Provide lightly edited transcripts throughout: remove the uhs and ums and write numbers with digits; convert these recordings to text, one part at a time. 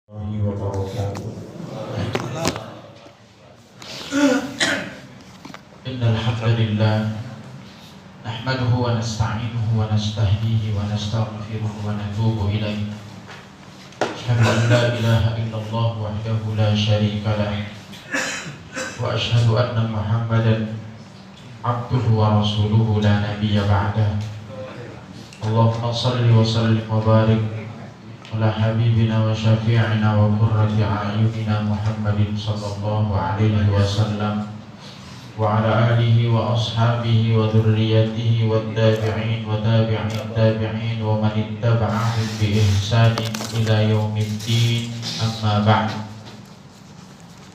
وبركاته. إن الحمد لله نحمده ونستعينه ونستهديه ونستغفره ونتوب إليه. أشهد أن لا إله إلا الله وحده لا شريك له وأشهد أن محمدا عبده ورسوله لا نبي بعده. اللهم صل وسلم وبارك على حبيبنا وشفيعنا وقرة أعيننا محمد صلى الله عليه وسلم وعلى آله وأصحابه وذريته والتابعين وتابعين التابعين ومن اتبعهم بإحسان إلى يوم الدين. أما بعد.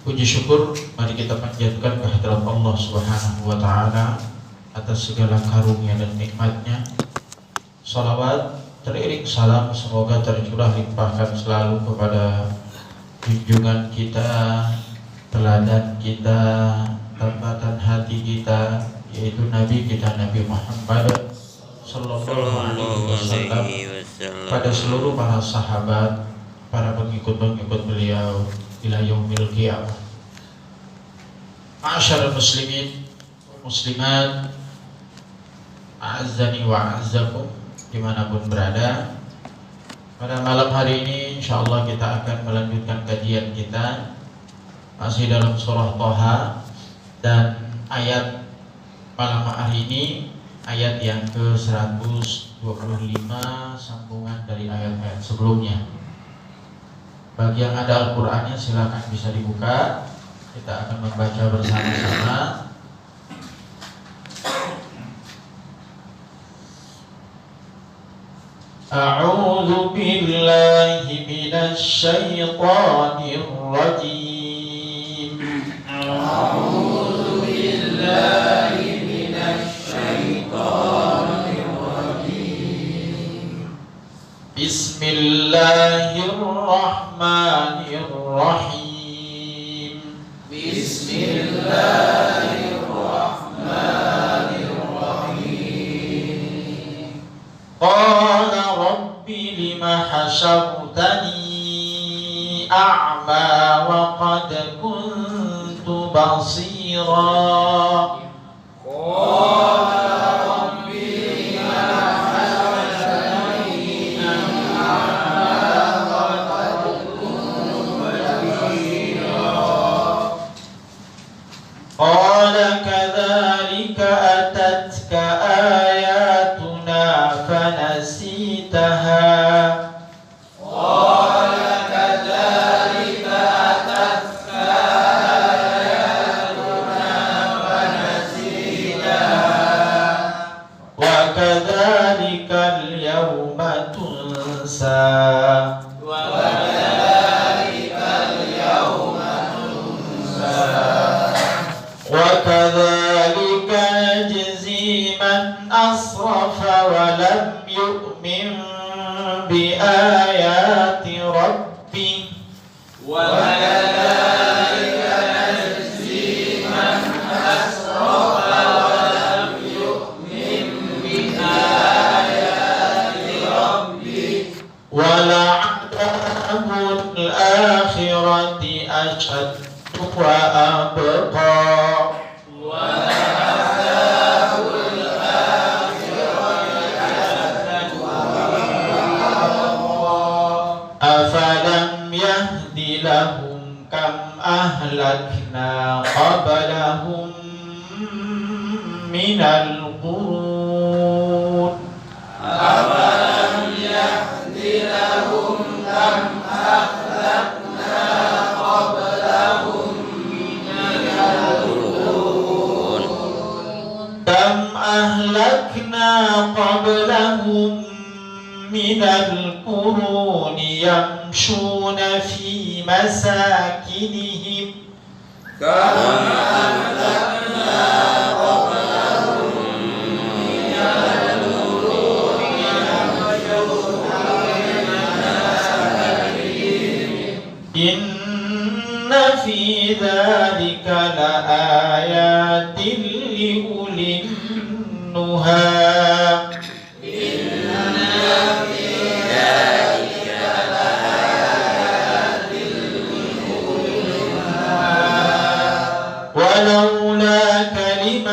Puji syukur mari kita panjatkan kehadirat Allah Subhanahu wa taala atas segala karunia dan nikmatnya. Salawat teriring salam semoga tercurah limpahkan selalu kepada junjungan kita, teladan kita, tempatan hati kita, yaitu Nabi kita Nabi Muhammad sallallahu alaihi wasallam, pada seluruh para sahabat, para pengikut-pengikut beliau ila yaumil qiyamah. Ma'asyiral muslimin muslimat, a'azzani wa a'azzakum dimanapun berada. Pada malam hari ini insyaallah kita akan melanjutkan kajian kita masih dalam surah Thaha, dan ayat malam hari ini ayat yang ke-125 sambungan dari ayat-ayat sebelumnya. Bagi yang ada Al-Qur'annya silakan bisa dibuka. Kita akan membaca bersama-sama. A'udzu billahi minasy syaithanir rajim. A'udzu billahi minasy syaithanir rajim. Bismillahirrahmanirrahim. Bismillahirrahmanirrahim. Qala rabbi lima hasyartani a'ma wa qad kuntu basira. Qala rabbi lima hasyartani a'ma wa qad kuntu basira. Qala kadzalika atatka ayatuna fanasitaha. Qala kadzalika atatka ayatuna fanasitaha wa kadzalika al-yawma tunsa. Wa kadzalika al-yawma tunsa. Wa kadzalika najzi man asrafa wa lam yu'min bi ayati rabbih. Wa kadzalika najzi man asrafa wa lam yu'min bi ayati rabbih. Wa la'adabul akhirati ashaddu wa abqa. Afalam yahdi lahum kam ahlakna qablahum minal qurun. Afalam yahdi lahum kam ahlakna qablahum minal qurun. Kam ahlakna qablahum minal quruni yamshuna fi masakinihim. Kama ahlakna qablahum minal quruni yamshuna fi masakinihim. Inna fi dzalika la ayatin li ulil nuha. Inna fi dzalika la ayatin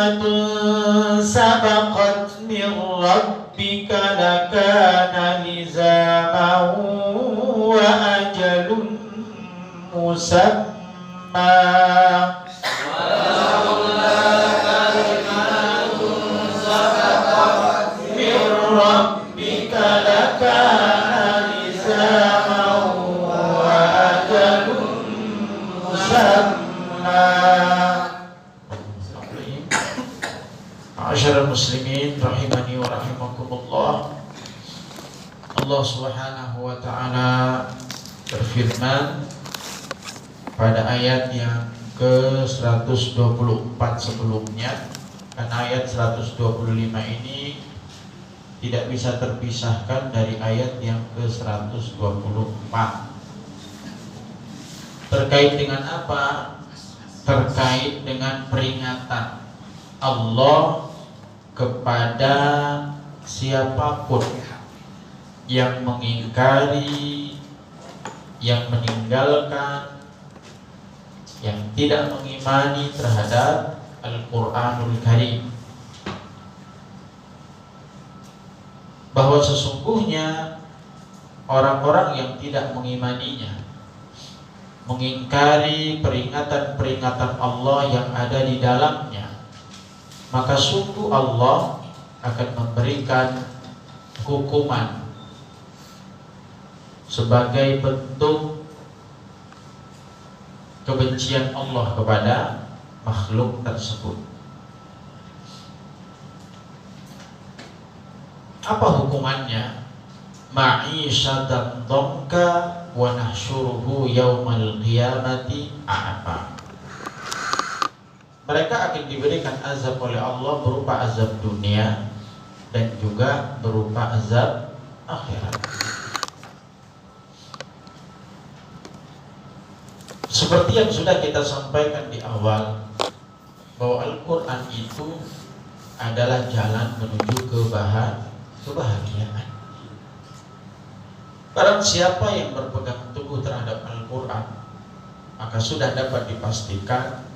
kalimatun sabaqat min rabbika lakana lizaman wa ajalun musamma. Ma'asyiral muslimin rahimani wa rahimakumullah. Allah Subhanahu wa taala berfirman pada ayat yang ke-124 sebelumnya, karena ayat 125 ini tidak bisa terpisahkan dari ayat yang ke-124. Terkait dengan apa? Terkait dengan peringatan Allah kepada siapapun yang mengingkari, yang meninggalkan, yang tidak mengimani terhadap Al-Quranul Karim, bahwa sesungguhnya orang-orang yang tidak mengimaninya, mengingkari peringatan-peringatan Allah yang ada di dalamnya, maka sungguh Allah akan memberikan hukuman sebagai bentuk kebencian Allah kepada makhluk tersebut. Apa hukumannya? Ma'isyatan dhanka wa nahsyuruhu yaumal qiyamati a'ma. Mereka akan diberikan azab oleh Allah berupa azab dunia dan juga berupa azab akhirat. Seperti yang sudah kita sampaikan di awal, bahwa Al-Quran itu adalah jalan menuju kebahagiaan. Barang siapa yang berpegang teguh terhadap Al-Quran, maka sudah dapat dipastikan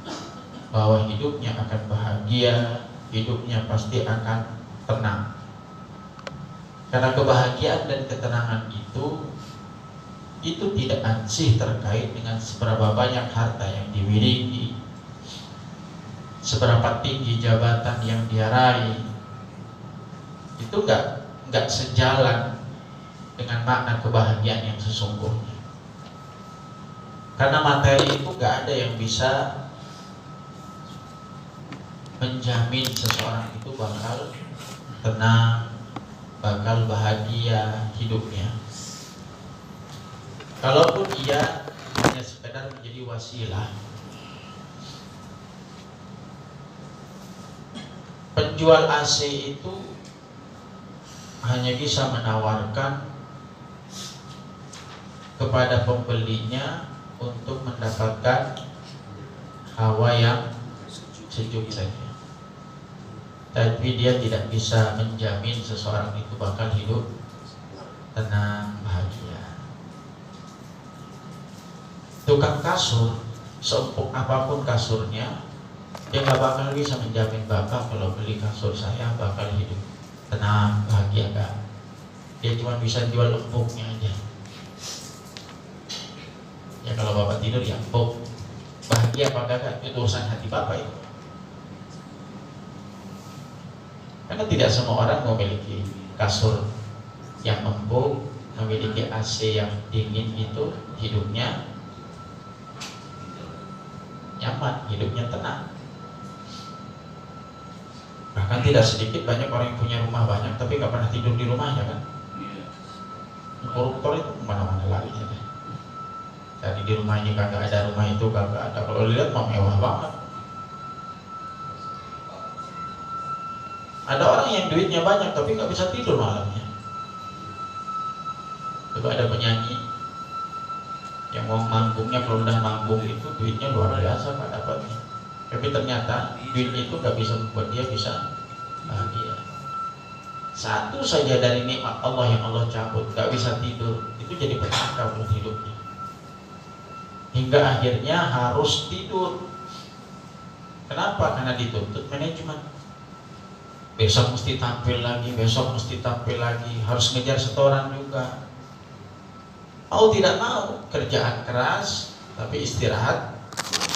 bahwa hidupnya akan bahagia, hidupnya pasti akan tenang. Karena kebahagiaan dan ketenangan itu tidak ansih terkait dengan seberapa banyak harta yang dimiliki, seberapa tinggi jabatan yang dia raih. Itu enggak sejalan dengan makna kebahagiaan yang sesungguhnya. Karena materi itu enggak ada yang bisa menjamin seseorang itu bakal tenang, bakal bahagia hidupnya. Kalaupun ia hanya sekedar menjadi wasilah. Penjual AC itu hanya bisa menawarkan kepada pembelinya untuk mendapatkan hawa yang sejuk saja. Tapi dia tidak bisa menjamin seseorang itu bakal hidup tenang, bahagia. Tukang kasur, seempuk apapun kasurnya, dia gak bakal bisa menjamin bapak kalau beli kasur saya bakal hidup tenang, bahagia, gak. Dia cuma bisa jual empuknya aja. Ya kalau bapak tidur ya empuk, bahagia apa gak, itu urusan hati bapak itu. Karena tidak semua orang memiliki kasur yang empuk, memiliki AC yang dingin, itu hidupnya nyaman, hidupnya tenang. Bahkan tidak sedikit banyak orang yang punya rumah banyak tapi gak pernah tidur di rumahnya kan. Koruptor itu kemana-mana lari aja. Jadi di rumahnya kagak ada, rumah itu kagak ada. Kalau dilihat mah mewah banget. Ada orang yang duitnya banyak tapi nggak bisa tidur malamnya. Coba ada penyanyi yang mau manggungnya, kalau udah manggung itu duitnya luar biasa Pak dapatnya. Tapi ternyata duit itu nggak bisa membuat dia bisa bahagia. Satu saja dari nikmat Allah yang Allah cabut, nggak bisa tidur, itu jadi petaka buat hidupnya. Hingga akhirnya harus tidur. Kenapa? Karena dituntut manajemen. Besok mesti tampil lagi, besok mesti tampil lagi, harus ngejar setoran juga. Mau tidak mau, kerjaan keras, tapi istirahat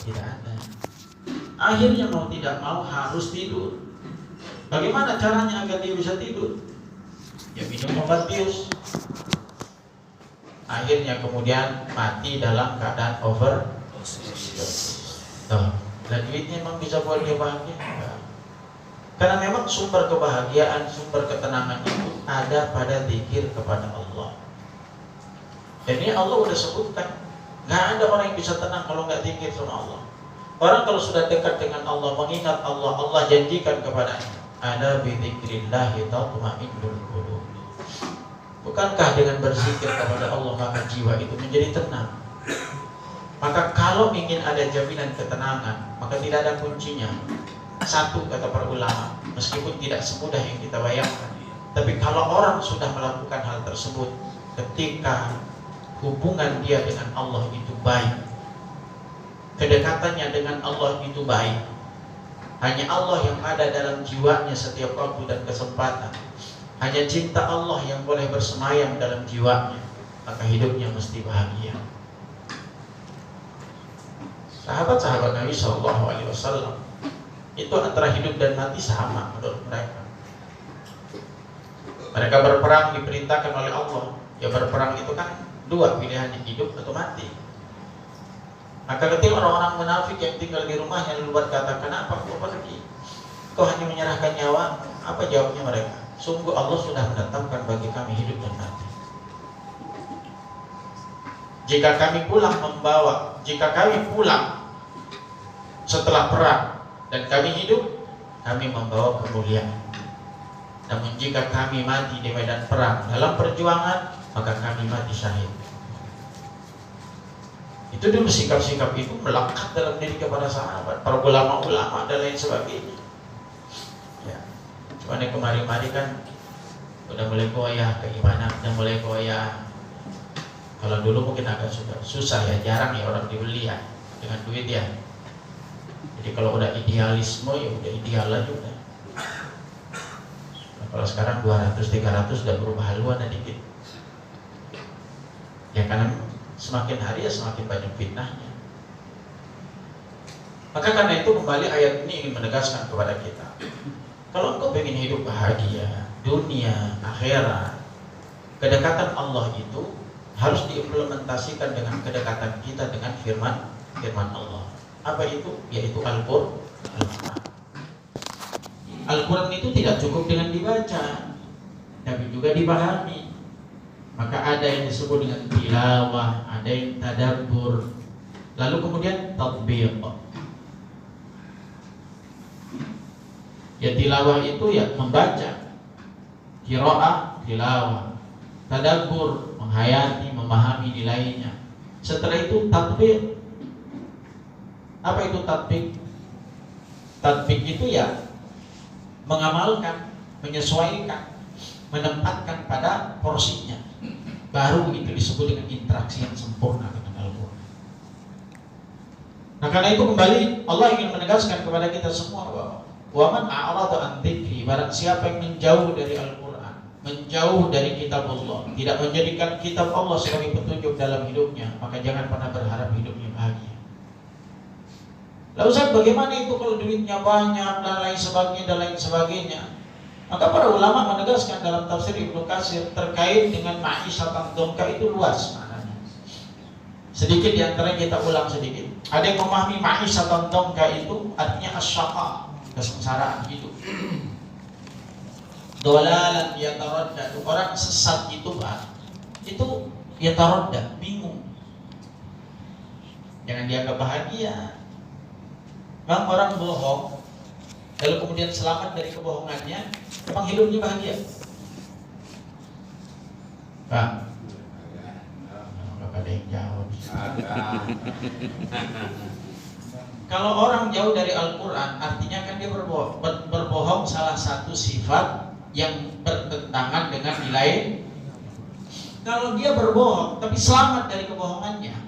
tidak ada. Akhirnya mau tidak mau harus tidur. Bagaimana caranya agar dia bisa tidur? Ya minum obat bius. Akhirnya kemudian mati dalam keadaan overdosis. Dan duitnya memang bisa buat dia bahagia? Enggak. Karena memang sumber kebahagiaan, sumber ketenangan itu ada pada zikir kepada Allah. Dan ini Allah udah sebutkan, nggak ada orang yang bisa tenang kalau nggak zikir sama Allah. Orang kalau sudah dekat dengan Allah, mengingat Allah, Allah janjikan kepadanya, "Ala bi dzikrillahi tatma'innul qulub." Bukankah dengan berzikir kepada Allah maka jiwa itu menjadi tenang? Maka kalau ingin ada jaminan ketenangan, maka tidak ada kuncinya. Satu, kata para ulama, meskipun tidak semudah yang kita bayangkan, tapi kalau orang sudah melakukan hal tersebut, ketika hubungan dia dengan Allah itu baik, kedekatannya dengan Allah itu baik, hanya Allah yang ada dalam jiwanya setiap waktu dan kesempatan, hanya cinta Allah yang boleh bersemayam dalam jiwanya, maka hidupnya mesti bahagia. Sahabat-sahabat Nabi SAW itu antara hidup dan mati sama menurut mereka. Mereka berperang diperintahkan oleh Allah. Ya berperang itu kan dua pilihannya, hidup atau mati. Maka ketika orang-orang munafik yang tinggal di rumahnya lalu berkata, "Kenapa kau pergi? Kau hanya menyerahkan nyawa?" Apa jawabnya mereka? "Sungguh Allah sudah menetapkan bagi kami hidup dan mati. Jika kami pulang setelah perang dan kami hidup, kami membawa kemuliaan. Namun jika kami mati di medan perang dalam perjuangan, maka kami mati syahid." Itu dulu sikap-sikap itu melekat dalam diri kepada sahabat, para ulama-ulama dan lain sebagainya. Ya. Cuma yang kemarin-kemarin kan udah mulai goyah keimanan, udah mulai goyah. Kalau dulu mungkin agak susah ya, jarang ya orang dibeli ya dengan duit ya. Jadi kalau udah idealisme ya udah ideal aja udah. Nah, kalau sekarang 200-300 udah berubah haluan dikit. Ya karena semakin hari ya semakin banyak fitnahnya. Maka karena itu kembali ayat ini ingin menegaskan kepada kita, kalau engkau ingin hidup bahagia dunia akhirat, kedekatan Allah itu harus diimplementasikan dengan kedekatan kita dengan firman Allah. Apa itu? Yaitu Al-Quran. Al-Quran itu tidak cukup dengan dibaca, tapi juga dipahami. Maka ada yang disebut dengan tilawah, ada yang tadabbur, lalu kemudian tatbiq. Ya tilawah itu ya membaca, qiraah tilawah, tadabbur menghayati, memahami nilainya. Setelah itu tatbiq. Apa itu tatbiq? Tatbiq itu ya mengamalkan, menyesuaikan, menempatkan pada porsinya. Baru itu disebut dengan interaksi yang sempurna dengan Al-Quran. Nah karena itu kembali Allah ingin menegaskan kepada kita semua bahwa waman a'rada an dzikri, barang siapa yang menjauh dari Al-Quran, menjauh dari kitab Allah, tidak menjadikan kitab Allah sebagai petunjuk dalam hidupnya, maka jangan pernah berharap hidupnya bahagia. Lalu Ustaz, bagaimana itu kalau duitnya banyak dan lain sebagainya? Maka para ulama menegaskan dalam tafsir Ibnu Katsir terkait dengan ma'isyatan dongka itu luas maknanya. Sedikit di antaranya kita ulang sedikit. Ada yang memahami ma'isyatan dongka itu artinya asyaqa, kesengsaraan hidup. Dolalan yataradda, orang sesat itu itu yataradda, bingung. Jangan dianggap bahagia. Memang orang bohong, lalu kemudian selamat dari kebohongannya, memang hidupnya bahagia? Pak, nggak ada yang jawab. Kalau orang jauh dari Al-Quran, artinya kan dia berbohong salah satu sifat yang bertentangan dengan nilai. Kalau dia berbohong, tapi selamat dari kebohongannya,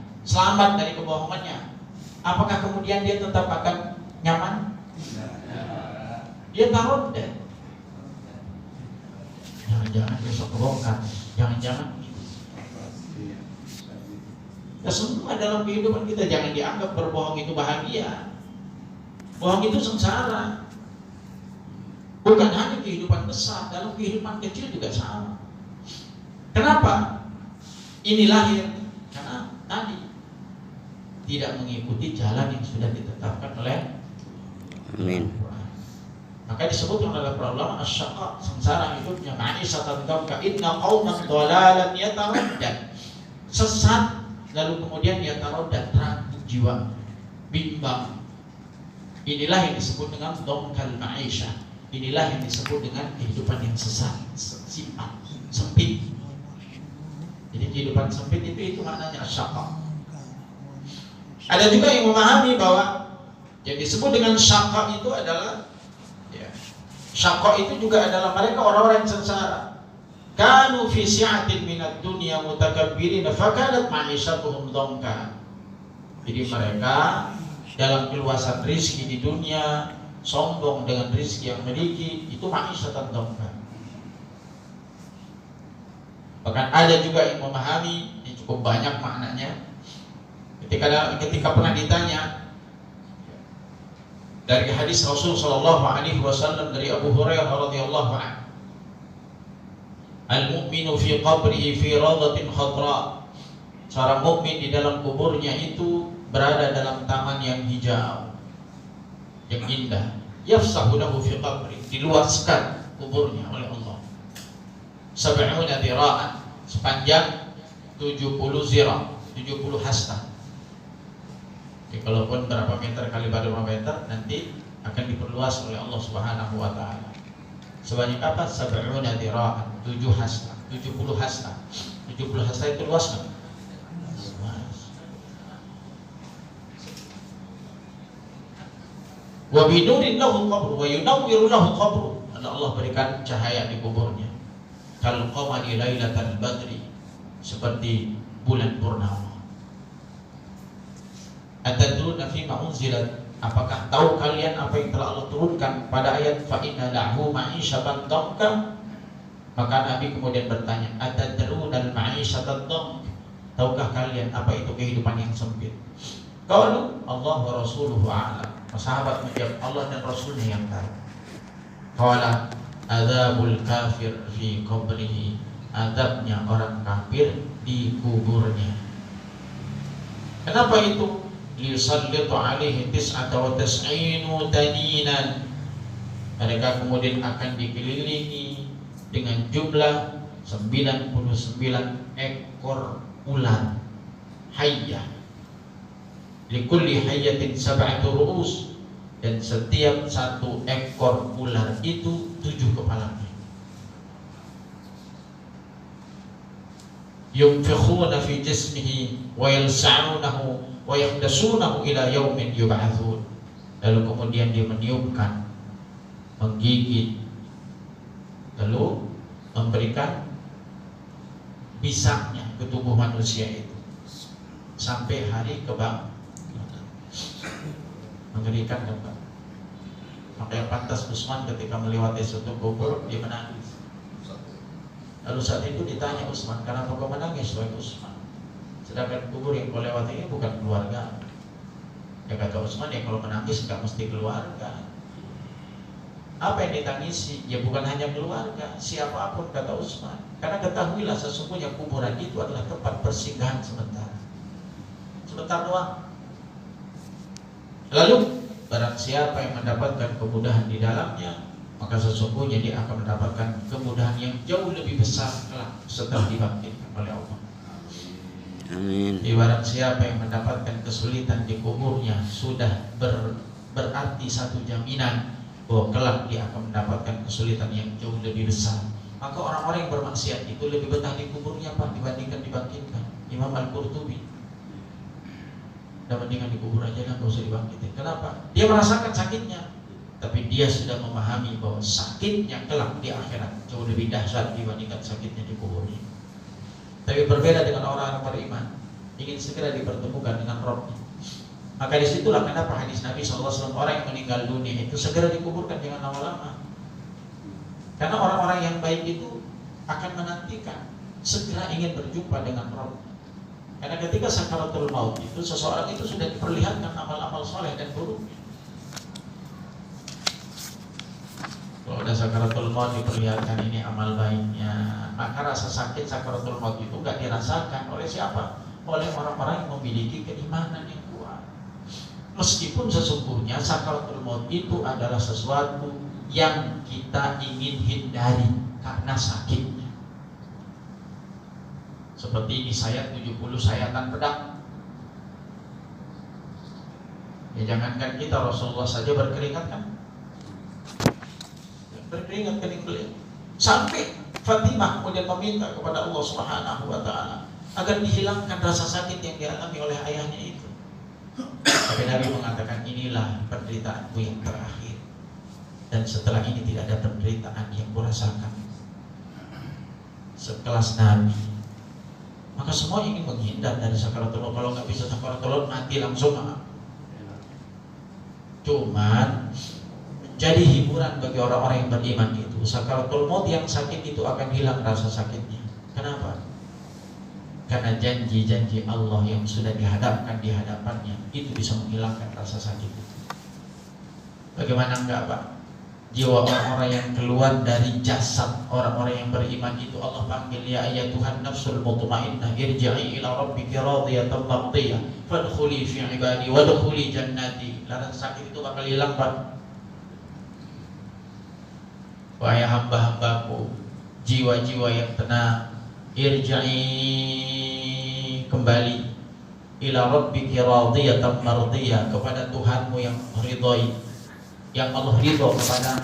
apakah kemudian dia tetap akan nyaman? Dia taroddat. Jangan-jangan besok kebongkar, jangan-jangan. Nah, semua dalam kehidupan kita jangan dianggap berbohong itu bahagia. Bohong itu sengsara. Bukan hanya kehidupan besar, dalam kehidupan kecil juga sama. Kenapa? Ini lahir karena tadi tidak mengikuti jalan yang sudah ditetapkan oleh Amin. Maka disebut oleh para ulama asyaqa, sengsara hidupnya, ma'isatan dhamka, inna qauman dhalalan yataraddan. Sesat, lalu kemudian yataraddan, ragu jiwa, bimbang. Inilah yang disebut dengan dhamkal ma'isyah. Inilah yang disebut dengan kehidupan yang sesat, sempit. Jadi kehidupan sempit itu maknanya asyaqa. Ada juga yang memahami bahwa yang disebut dengan syaqa itu adalah syaqa itu juga adalah mereka orang-orang yang sengsara. Kanu fi si'atin minad dunya mutakabbirin fakanat ma'isyatuhum dhamka. Jadi mereka dalam keluasan rizki di dunia, sombong dengan rizki yang memiliki, itu ma'isyatan dhamka. Bahkan ada juga yang memahami, ini cukup banyak maknanya. Ketika pernah ditanya dari hadis Rasul sallallahu alaihi wasallam dari Abu Hurairah radhiyallahu anhu, al-mu'minu fi qabrihi fi rawdatin khadra. Seorang mukmin di dalam kuburnya itu berada dalam taman yang hijau, yang indah. Yafsahu lahu fi qabri, diluaskan kuburnya oleh Allah. 70 dira'an, sepanjang 70 zira', 70 hasta. Jadi kalaupun berapa meter kali berapa meter, nanti akan diperluas oleh Allah Subhanahu wa taala. Sebanyak apa? 70 dira'an, 7 hasta, 70 hasta. 70 hasta itu luas kan? Luas. Wa binurin lahu qabru wa yunawwiru lahu qabru. Allah berikan cahaya di kuburnya. Kal qamari lailatal badri, seperti bulan purnama. Atadruna fima unzilat, apakah tahu kalian apa yang telah Allah turunkan pada ayat fa inna lahu ma'isyatan dhamka? Maka Nabi kemudian bertanya, atadruna al-ma'isyatan dhamka, tahukah kalian apa itu kehidupan yang sempit? Qalu Allah wa rasuluhu a'lam. Sahabat menjawab, Allah dan Rasulnya yang tahu. Qala adzabul kafir fi qabrihi, adabnya orang kafir di kuburnya. Kenapa itu? Yusallitu alaihi tis'ata wa tas'inu taninan. Mereka kemudian akan dikelilingi dengan jumlah 99 ekor ular hayyah. Likulli hayyatin sab'atu ru'us, dan setiap satu ekor ular itu 7 kepalanya. Yunfikhuna fi jismihi wa yalsa'unahu wa yakhdasunahu ila yaumin yub'atsun. Lalu kemudian dia meniupkan, menggigit, lalu memberikan bisaknya ke tubuh manusia itu sampai hari kebangkitan. Mengerikan kan Pak? Maka yang pantas Utsman ketika melewati suatu kubur dia menangis. Lalu saat itu ditanya Utsman, kenapa kau menangis wahai Utsman? Sedangkan kubur yang kau lewati ini bukan keluarga. Ya kata Utsman, ya kalau menangis nggak mesti keluarga. Apa yang ditangisi? Ya bukan hanya keluarga, siapapun, kata Utsman. Karena ketahuilah sesungguhnya kuburan itu adalah tempat persinggahan sementara. Sebentar doang. Lalu barang siapa yang mendapatkan kemudahan di dalamnya, maka sesungguhnya dia akan mendapatkan kemudahan yang jauh lebih besar kelak setelah dibangkitkan oleh Allah. Amin. Barang siapa yang mendapatkan kesulitan di kuburnya, sudah berarti satu jaminan bahwa kelak dia akan mendapatkan kesulitan yang jauh lebih besar. Maka orang-orang yang bermaksiat itu lebih betah di kuburnya Pak dibandingkan dibangkitkan. Imam Al-Qurtubi, udah mendingan dikubur aja lah, gak usah dibangkitin. Kenapa? Dia merasakan sakitnya, tapi dia sudah memahami bahwa sakitnya kelak di akhirat jauh lebih dahsyat dibandingkan sakitnya di kuburnya. Tapi berbeda dengan orang-orang beriman, ingin segera dipertemukan dengan Rabbnya. Maka disitulah kenapa hadis Nabi SAW, orang yang meninggal dunia itu segera dikuburkan, jangan lama-lama. Karena orang-orang yang baik itu akan menantikan, segera ingin berjumpa dengan Rabb. Karena ketika sakaratul maut itu, seseorang itu sudah diperlihatkan amal-amal soleh dan buruknya. Kalau ada sakaratul maut diperlihatkan ini amal baiknya, maka rasa sakit sakaratul maut itu gak dirasakan oleh siapa? Oleh orang-orang yang memiliki keimanan yang kuat. Meskipun sesungguhnya sakaratul maut itu adalah sesuatu yang kita ingin hindari karena sakitnya. Seperti disayat 70 sayatan pedang. Ya jangankan kita, Rasulullah saja berkeringat kan? Berkeringat kening beliau. Sampai Fatimah kemudian meminta kepada Allah Subhanahu wa taala agar dihilangkan rasa sakit yang dialami oleh ayahnya itu. Tapi Nabi mengatakan, inilah penderitaanku yang terakhir, dan setelah ini tidak ada penderitaan yang kurasakan. Sekelas Nabi. Maka semua ingin menghindar dari sakaratul maut. Kalau nggak bisa sakaratul maut, mati langsung. Cuman jadi hiburan bagi orang-orang yang beriman itu. Sakaratul maut yang sakit itu akan hilang rasa sakitnya. Kenapa? Karena janji-janji Allah yang sudah dihadapkan di hadapannya itu bisa menghilangkan rasa sakit itu. Bagaimana enggak, Pak? Jiwa orang-orang yang keluar dari jasad orang-orang yang beriman itu Allah panggil, ya ayyatuhan nafsul mutmainnah irji'i ila rabbiki radiyatan mardiyah fadkhuli fi ibadi wadkhuli jannati. Rasa sakit itu bakal hilang, Pak. Wahai hamba-hambaku, jiwa-jiwa yang tenang, irji'i, kembali, ila rabbiki radiyatan mardiyah, kepada Tuhanmu yang ridhoi, yang Allah ridho kepada.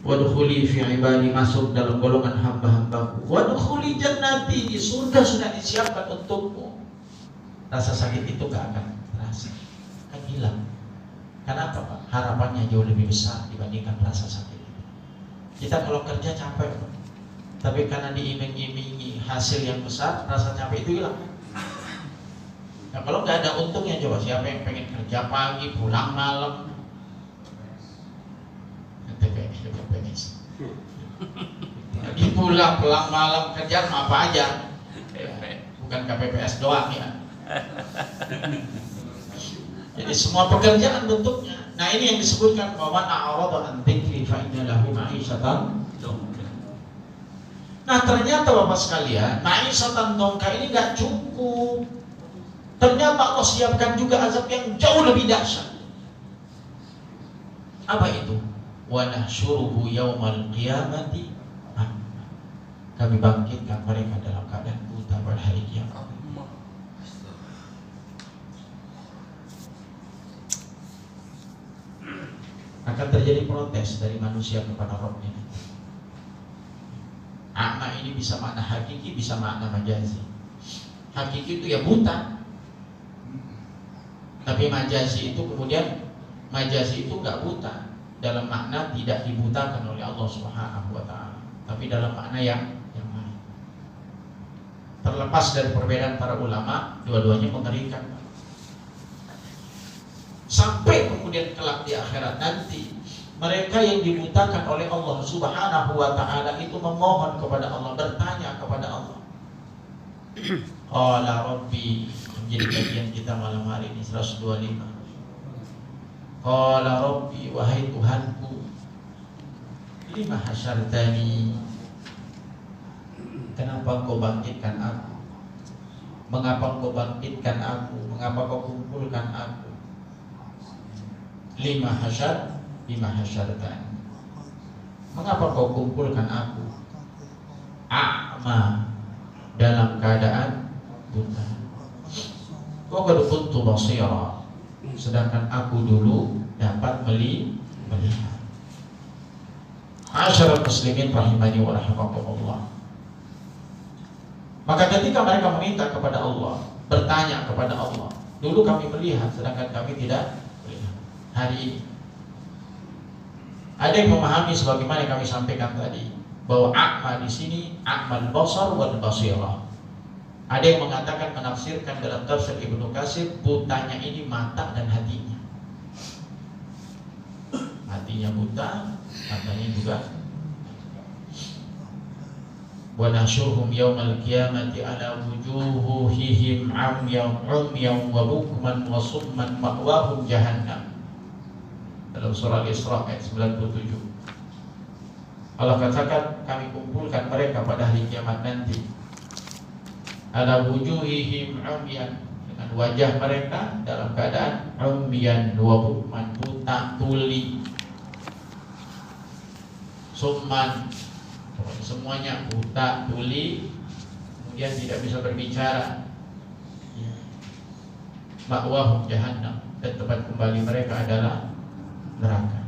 Wadkhuli fi ibadi, masuk dalam golongan hamba-hambaku. Wadkhuli jannati, surga sudah disiapkan untukmu. Rasa sakit itu gak akan terasa, akan hilang. Kenapa, Pak? Harapannya jauh lebih besar dibandingkan rasa sakit itu. Kita kalau kerja capek, Pak, tapi karena diiming-imingi hasil yang besar, rasa capek itu hilang. Nah, kalau nggak ada untungnya, coba siapa yang pengen kerja pagi pulang malam? TPS. Lagi pulang malam kerja apa aja? Bukan KPPS doang ya. Jadi semua pekerjaan bentuknya. Nah, ini yang disebutkan bahwa a'rada an dzikri fa inna lahu ma'isyatan dongka. Nah, ternyata Bapak sekalian, ma'isyatan dongka ini enggak cukup. Ternyata Allah siapkan juga azab yang jauh lebih dahsyat. Apa itu? Wa nahsyuruhu yaumal qiyamati. Kami bangkitkan mereka dalam keadaan buta pada hari kiamat. Akan terjadi protes dari manusia kepada Rabbnya. A'ma ini bisa makna hakiki, bisa makna majazi. Hakiki itu ya buta. Tapi majazi itu kemudian, majazi itu enggak buta dalam makna tidak dibutakan oleh Allah Subhanahu wa taala, tapi dalam makna yang lain. Terlepas dari perbedaan para ulama, dua-duanya mengerikan. Sampai kemudian kelak di akhirat nanti, mereka yang dibutakan oleh Allah Subhanahu wa taala itu memohon kepada Allah, bertanya kepada Allah. Qala Rabbi, menjadi bagian kita malam hari ini 125. Qala Rabbi, wahai Tuhanku, lima hasyartani, kenapa kau bangkitkan aku? Mengapa kau bangkitkan aku? Mengapa kau kumpulkan aku? Lima hasyartani, mengapa kau kumpulkan aku? A'ma, dalam keadaan buta. Wa qad kuntu basira, sedangkan aku dulu dapat melihat. Ma'asyiral muslimin rahimani wa rahimakumullah. Maka ketika mereka meminta kepada Allah, bertanya kepada Allah, dulu kami melihat sedangkan kami tidak melihat. Hari ini ada yang memahami sebagaimana yang kami sampaikan tadi, bahwa a'ma di sini a'mal basar wal basirah. Ada yang mengatakan, menafsirkan dalam tafsir Ibnu Katsir, butanya ini mata dan hatinya. Hatinya buta, matanya juga. Wa nahsyuruhum yaumal qiyamati ala wujuhihim umyan wa bukman wa summan ma'wahum jahannam. Dalam surah Al-Isra ayat 97. Allah katakan, kami kumpulkan mereka pada hari kiamat nanti ala wujuhihim umyan, dengan wajah mereka dalam keadaan umyan wa bukman, buta, tuli, summan, semuanya buta, tuli, kemudian tidak bisa berbicara. Ma'wahum jahannam, dan tempat kembali mereka adalah neraka.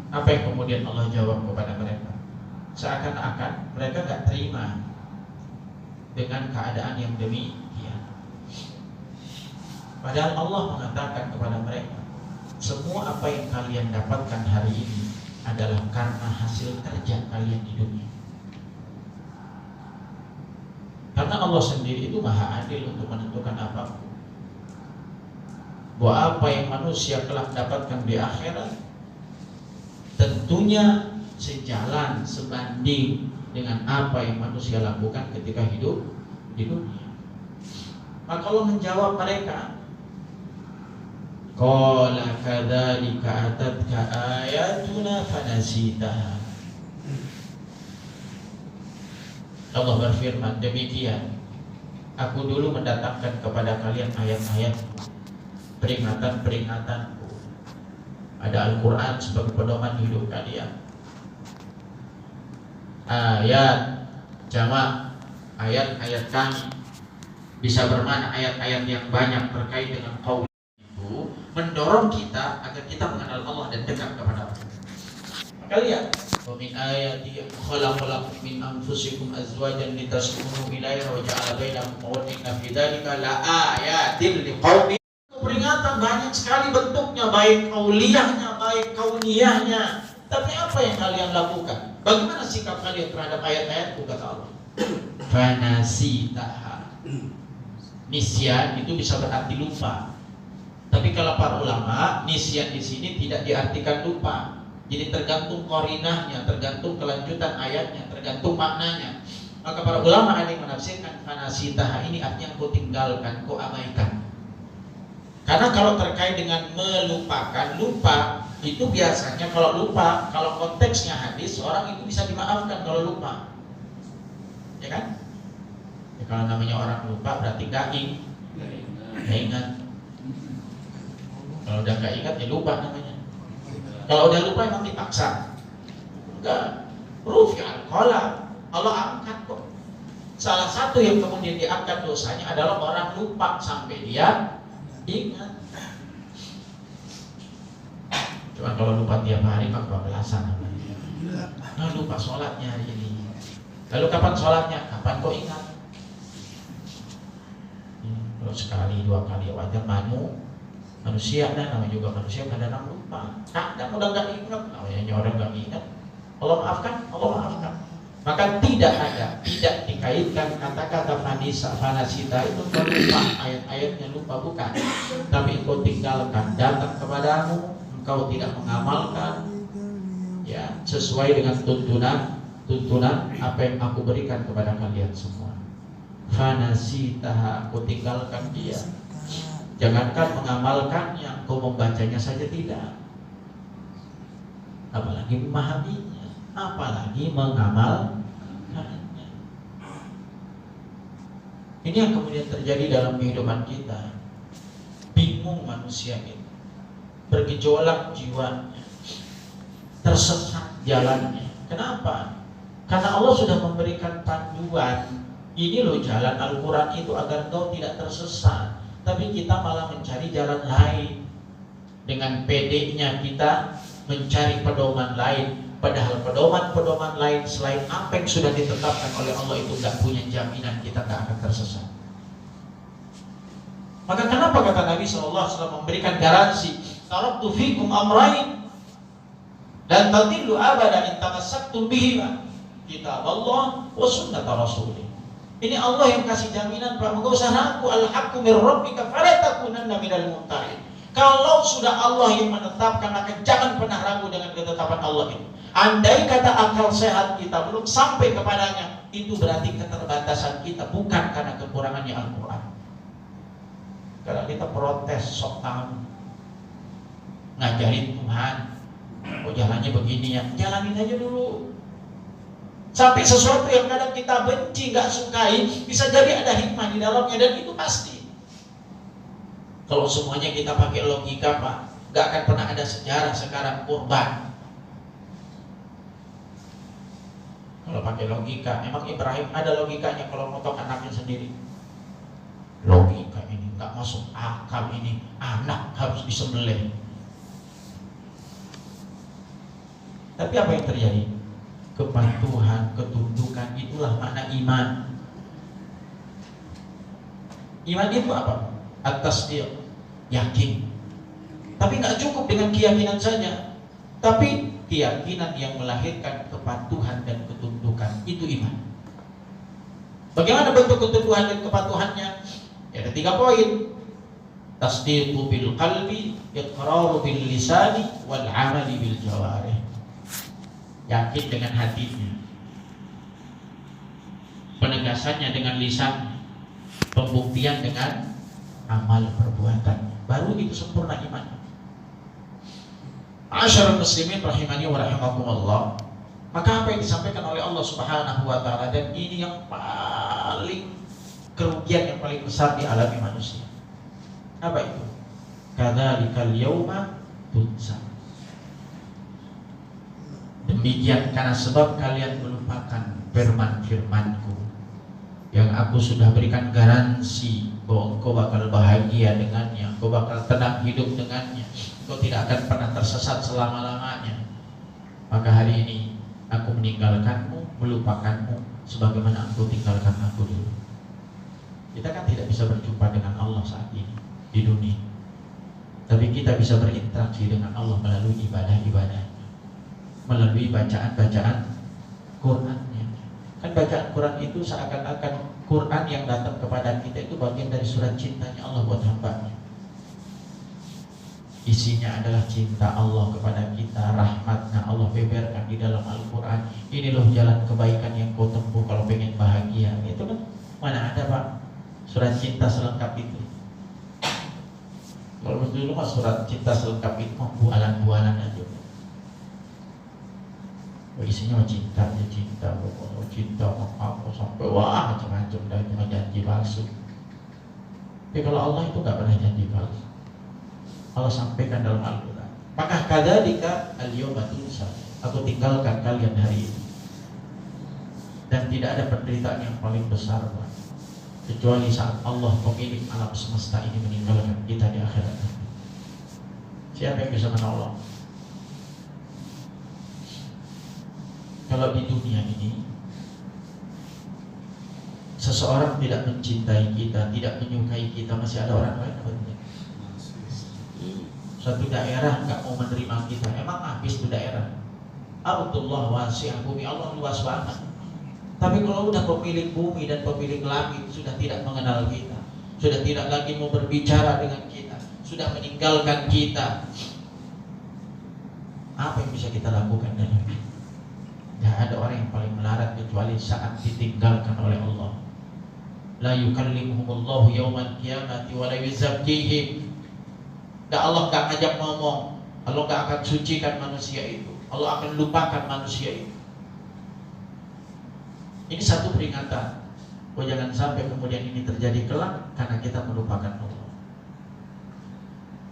Apa yang kemudian Allah jawab kepada mereka? Seakan-akan mereka gak terima dengan keadaan yang demikian. Padahal Allah mengatakan kepada mereka, semua apa yang kalian dapatkan hari ini adalah karena hasil kerja kalian di dunia. Karena Allah sendiri itu maha adil untuk menentukan apapun. Bahwa apa yang manusia kelak dapatkan di akhirat tentunya sejalan, sebanding dengan apa yang manusia lakukan ketika hidup di dunia. Maka Allah menjawab mereka, qala kadzalika atatka ayatuna fanasitaha. Allah berfirman, demikian aku dulu mendatangkan kepada kalian ayat-ayatku, peringatan-peringatanku. Ada Al-Quran sebagai pedoman hidup kalian. Ayat jamak, ayat-ayat kami bisa bermakna ayat-ayat yang banyak terkait dengan kaum itu, mendorong kita agar kita mengenal Allah dan dekat kepada Allah. Maka lihat, wa min ayati khalaqalakum min anfusikum azwajan litaskunu ilaiha wa ja'ala bainakum mawaddah fi dzalika la ayatin liqaumin. Peringatan banyak sekali bentuknya, baik kauliyahnya, baik kauniyahnya. Tapi apa yang kalian lakukan? Bagaimana sikap kalian terhadap ayat-ayatku, kata Allah? Fanasitaha. Nisyan itu bisa berarti lupa. Tapi kalau para ulama, nisyan di sini tidak diartikan lupa. Jadi tergantung qarinahnya, tergantung kelanjutan ayatnya, tergantung maknanya. Maka para ulama ada yang menafsirkan fanasitaha ini artinya kau tinggalkan, kau abaikan. Karena kalau terkait dengan melupakan, lupa itu biasanya kalau lupa, kalau konteksnya hadis, orang itu bisa dimaafkan kalau lupa, ya kan? Ya, kalau namanya orang lupa berarti gak ingat. Kalau udah gak ingat ya lupa namanya. Kalau udah lupa emang dipaksa? Enggak. Rufi'al qalam, Allah angkat kok. Salah satu yang kemudian diangkat dosanya adalah orang lupa sampai dia ingat. Cuma kalau lupa tiap hari maka bablasan namanya. Nah, lupa sholatnya hari ini. Lalu kapan sholatnya? Kapan kau ingat? Kalau sekali, dua kali wajar, manusia namanya juga manusia kadang-kadang lupa. Kadang udah gak ingat, namanya orang gak ingat. Allah maafkan, Allah maafkan. Maka tidak dikaitkan kata-kata fanasita itu lupa, ayat-ayatnya lupa, bukan. Tapi engkau tinggalkan, datang kepadamu, engkau tidak mengamalkan ya sesuai dengan tuntunan apa yang aku berikan kepada kalian semua. Fanasitaha, aku tinggalkan dia. Jangankan mengamalkannya, engkau membacanya saja tidak, apalagi memahaminya, apalagi mengamalkannya. Ini yang kemudian terjadi dalam kehidupan kita. Bingung manusia ini, bergejolak jiwanya, tersesat jalannya. Kenapa? Karena Allah sudah memberikan panduan. Ini loh jalan Al-Quran itu agar kau tidak tersesat. Tapi kita malah mencari jalan lain. Dengan pedenya kita mencari pedoman lain. Padahal pedoman-pedoman lain selain apa yang sudah ditetapkan oleh Allah itu gak punya jaminan kita gak akan tersesat. Maka kenapa kata Nabi SAW memberikan garansi, taraktu fikum amrain dan tadillu abadan in tamassaktum bihima. kitab Allah wa sunnat rasulih. Ini Allah yang kasih jaminan, Pak. Enggak usah ragu, al-haqqu mir rabbika fala takunanna minal mumtarin. Kalau sudah Allah yang menetapkan, maka jangan pernah ragu dengan ketetapan Allah itu. Andai kata akal sehat kita belum sampai kepadanya, itu berarti keterbatasan kita, bukan karena kekurangannya Al-Quran. Kalau kita protes, sok tahu, ngajarin Tuhan, oh jalannya begini ya, jalanin aja dulu. Sampai sesuatu yang kadang kita benci, gak sukai, bisa jadi ada hikmah di dalamnya, dan itu pasti. Kalau semuanya kita pakai logika, Pak, gak akan pernah ada sejarah sekarang kurban. Kalau pakai logika, emang Ibrahim ada logikanya kalau motong anaknya sendiri? Logika ini gak masuk akal, ini anak harus disembelih. Tapi apa yang terjadi? Kepatuhan, ketundukan, itulah makna iman. Iman itu apa? Atas dia yakin. Tapi gak cukup dengan keyakinan saja, tapi keyakinan yang melahirkan kepatuhan dan ketundukan, itu iman. Bagaimana bentuk ketundukan dan kepatuhannya? Ya, ada 3 poin. Tasdiqu bil qalbi, iqraru bil lisani, wal amali bil jawarih. Yakin dengan hatinya, penegasannya dengan lisan, pembuktian dengan amal perbuatan. Baru itu sempurna iman. Ma'asyiral muslimin rahimani wa rahimakumullah. Maka apa yang disampaikan oleh Allah Subhanahu wa taala, dan ini yang paling kerugian yang paling besar dialami manusia. Apa itu? Kadzalikal yauma tunsa. Demikian karena sebab kalian melupakan firman-firmanku yang aku sudah berikan garansi bahwa engkau bakal bahagia dengannya, engkau bakal tenang hidup dengannya, engkau tidak akan pernah tersesat selama-lamanya. Maka hari ini aku meninggalkanmu, melupakanmu sebagaimana engkau tinggalkan aku dulu. Kita kan tidak bisa berjumpa dengan Allah saat ini di dunia, tapi kita bisa berinteraksi dengan Allah melalui ibadah-ibadah, melalui bacaan-bacaan Qurannya. Kan bacaan Quran itu seakan-akan Quran yang datang kepada kita itu bagian dari surat cintanya Allah buat hambanya. Isinya adalah cinta Allah kepada kita, rahmatnya Allah beberkan di dalam Al-Quran. Ini loh jalan kebaikan yang kau tempuh kalau pengen bahagia. Itu kan mana ada, Pak, surat cinta selengkap itu. Kalau dulu mah surat cinta selengkap itu bualan-bualan aja. Isinya cinta, cinta, pokoknya cinta, apa sampai wah macam-macam, dan cuma janji palsu. Tapi kalau Allah itu nggak pernah janji palsu. Allah sampaikan dalam Al-Quran, maka kadzalika al-yawma tunsa, aku tinggalkan kalian hari ini. Dan tidak ada penderitaan yang paling besar, Pak, kecuali saat Allah pemilik alam semesta ini meninggalkan kita di akhirat. Siapa yang bisa menolong? Kalau di dunia ini seseorang tidak mencintai kita, tidak menyukai kita, masih ada orang lain. Suatu daerah nggak mau menerima kita, emang habis itu daerah. Ardullah wasi'ah, bumi Allah luas banget. Tapi kalau udah pemilik bumi dan pemilik langit sudah tidak mengenal kita, sudah tidak lagi mau berbicara dengan kita, sudah meninggalkan kita, apa yang bisa kita lakukan dengan kita? Tidak ada orang yang paling melarat kecuali saat ditinggalkan oleh Allah. La yukallimuhumullahu yawmal qiyamati wa la yuzakkihim. Allah gak ngajak ngomong, Allah gak akan sucikan manusia itu, Allah akan lupakan manusia itu. Ini satu peringatan. Oh, jangan sampai kemudian ini terjadi kelak karena kita melupakan Allah.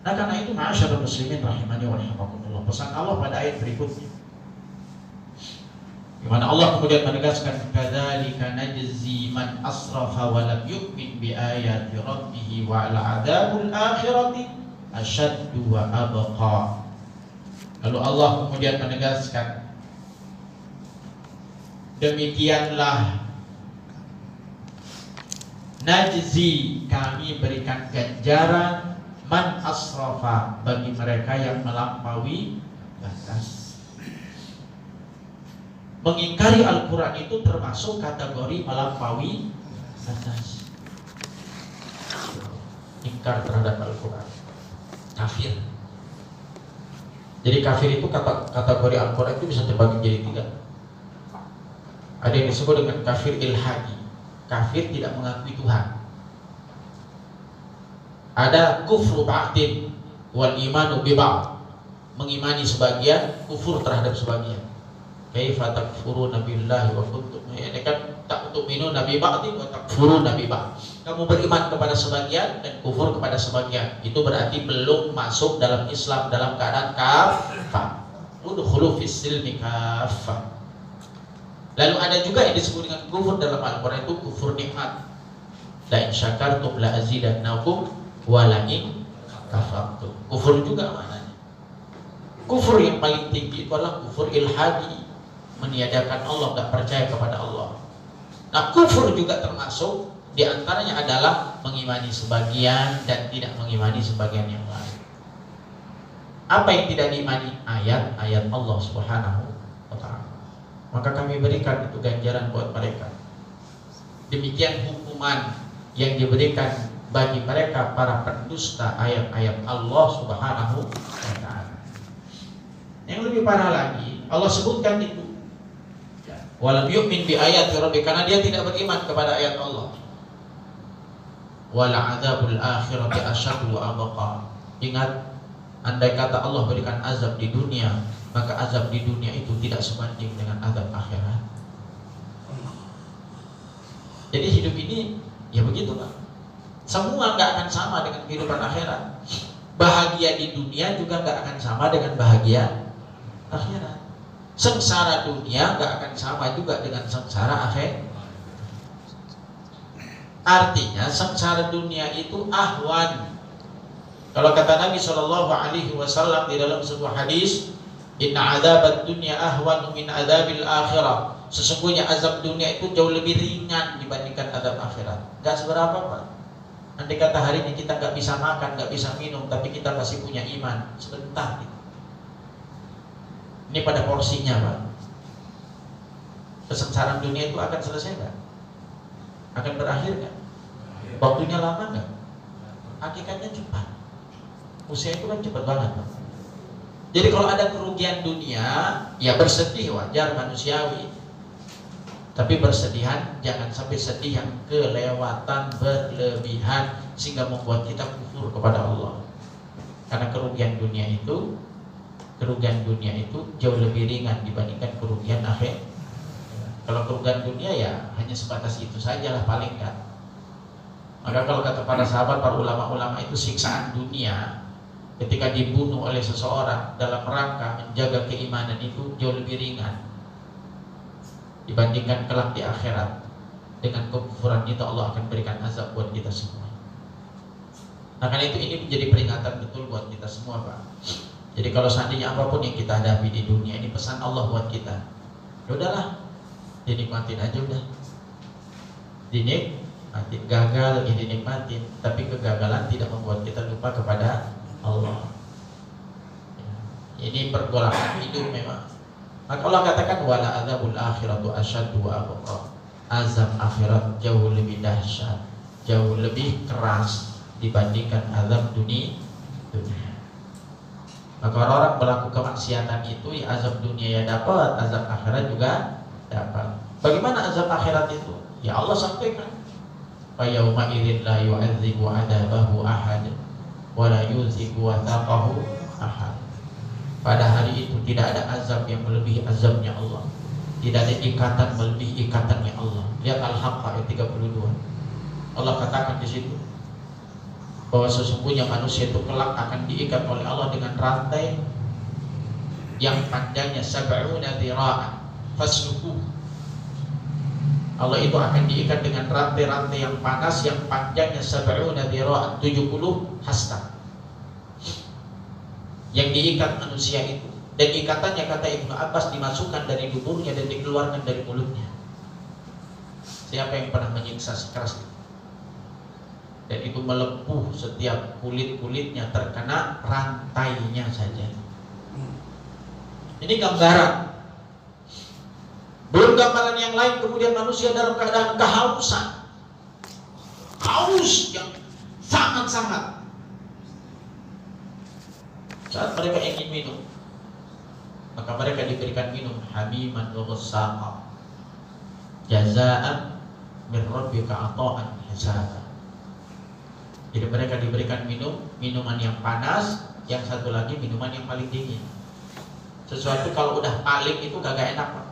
Nah, karena itu ma'asyiral muslimin rahimani wa rahimakumullah, pesan Allah pada ayat berikutnya, di mana Allah kemudian menegaskan, kadzalika najzi man asrafa wa lam yu'min bi ayati rabbih wa al-'adzabul akhirati asyaddu wa abqa. Lalu Allah kemudian menegaskan, demikianlah najzi, kami berikan ganjaran, man asrafa, bagi mereka yang melampaui batas. Mengingkari Al-Quran itu termasuk kategori melampaui batas. Ingkar terhadap Al-Quran, kafir. Jadi kafir itu kategori Al-Quran itu bisa terbagi menjadi 3. Ada yang disebut dengan kafir ilhadi, kafir tidak mengakui Tuhan. Ada kufru ba'din wal imanu bi ba'd, mengimani sebagian, kufur terhadap sebagian. Kaifa takfuruna billahi wa kuntum, ini kan tu'minuna bi ba'din wa takfuruna bi ba'd. Kamu beriman kepada sebagian dan kufur kepada sebagian. Itu berarti belum masuk dalam Islam dalam keadaan kafir. Udkhulu fis silmi kafah. Lalu ada juga yang disebut dengan kufur dalam Al-Quran itu kufur nikmat. La in syakartum la azidannakum wa la in kafartum. Kufur juga maknanya. Kufur yang paling tinggi itu adalah kufur ilhadi, meniadakan Allah, tidak percaya kepada Allah. Nah, kufur juga termasuk, diantaranya adalah mengimani sebagian dan tidak mengimani sebagian yang lain. Apa yang tidak diimani? Ayat-ayat Allah Subhanahu wa ta'ala. Maka kami berikan itu ganjaran buat mereka. Demikian hukuman yang diberikan bagi mereka para pendusta ayat-ayat Allah Subhanahu wa ta'ala. Yang lebih parah lagi, Allah sebutkan itu walam yu'min bi ayati rabbi, karena dia tidak beriman kepada ayat Allah. Wala adzabul akhirati asyaddu wa abqa. Ingat, andai kata Allah berikan azab di dunia, maka azab di dunia itu tidak sebanding dengan azab akhirat. Jadi hidup ini ya begitu Pak. Semua nggak akan sama dengan kehidupan akhirat. Bahagia di dunia juga nggak akan sama dengan bahagia akhirat. Sengsara dunia gak akan sama juga dengan sengsara akhirat. Artinya sengsara dunia itu ahwan. Kalau kata Nabi SAW di dalam sebuah hadis, inna adzabad dunya ahwanu min adzabil akhirah. Sesungguhnya azab dunia itu jauh lebih ringan dibandingkan azab akhirat. Gak seberapa Pak. Andai kata hari ini kita gak bisa makan, gak bisa minum, tapi kita masih punya iman, sebentar gitu. Ini pada porsinya Pak. Kesengsaraan dunia itu akan selesai nggak? Akan berakhir nggak? Waktunya lama nggak? Hakikatnya cepat. Usia itu kan cepat banget Pak. Jadi kalau ada kerugian dunia, ya bersedih, wajar, manusiawi. Tapi bersedihan jangan sampai sedih yang kelewatan, berlebihan, sehingga membuat kita kufur kepada Allah. Karena kerugian dunia itu jauh lebih ringan dibandingkan kerugian akhirat. Kalau kerugian dunia ya hanya sebatas itu sajalah paling kan. Maka kalau kata para sahabat, para ulama-ulama itu siksaan dunia ketika dibunuh oleh seseorang dalam rangka menjaga keimanan itu jauh lebih ringan dibandingkan kelak di akhirat. Dengan kekufuran itu Allah akan berikan azab buat kita semua. Nah karena itu ini menjadi peringatan betul buat kita semua Pak. Jadi kalau seandainya apapun yang kita hadapi di dunia ini, pesan Allah buat kita, ya udahlah, dinikmatin aja udah. Dinikmatin, gagal ya dinikmatin, tapi kegagalan tidak membuat kita lupa kepada Allah. Ini pergolakan hidup memang. Maka Allah katakan wala adzabul akhiratu asyaddu wa abqa. Azab akhirat jauh lebih dahsyat, jauh lebih keras dibandingkan azab dunia. Maka orang melakukan kemaksiatan itu ya azab dunia ya dapat, azab akhirat juga dapat. Bagaimana azab akhirat itu? Ya Allah sampaikan. Fa yauma idzin la yu'adzibu 'adzabahu ahad wa la yuziku wathaqahu ahad. Pada hari itu tidak ada azab yang melebihi azabnya Allah. Tidak ada ikatan melebihi ikatannya Allah. Lihat Al-Haqqa ayat 32. Allah katakan di situ bahwa sesungguhnya manusia itu kelak akan diikat oleh Allah dengan rantai yang panjangnya sab'una dhira'an fasluku. Allah itu akan diikat dengan rantai-rantai yang panas yang panjangnya sab'una dhira'an 70 hasta. Yang diikat manusia itu, dan ikatannya kata Ibnu Abbas dimasukkan dari duburnya dan dikeluarkan dari mulutnya. Siapa yang pernah menyiksa sekeras itu? Dan itu melepuh setiap kulit-kulitnya terkena rantainya saja. Ini gambaran Belum gambaran yang lain, kemudian manusia dalam keadaan kehausan, haus yang sangat-sangat. Saat mereka ingin minum, maka mereka diberikan minum hamiman wa ghassaqa jazaan min rabbika ata'an hisaba. Jadi mereka diberikan minuman yang panas, yang satu lagi minuman yang paling dingin. Sesuatu kalau udah paling itu kagak enak, Pak.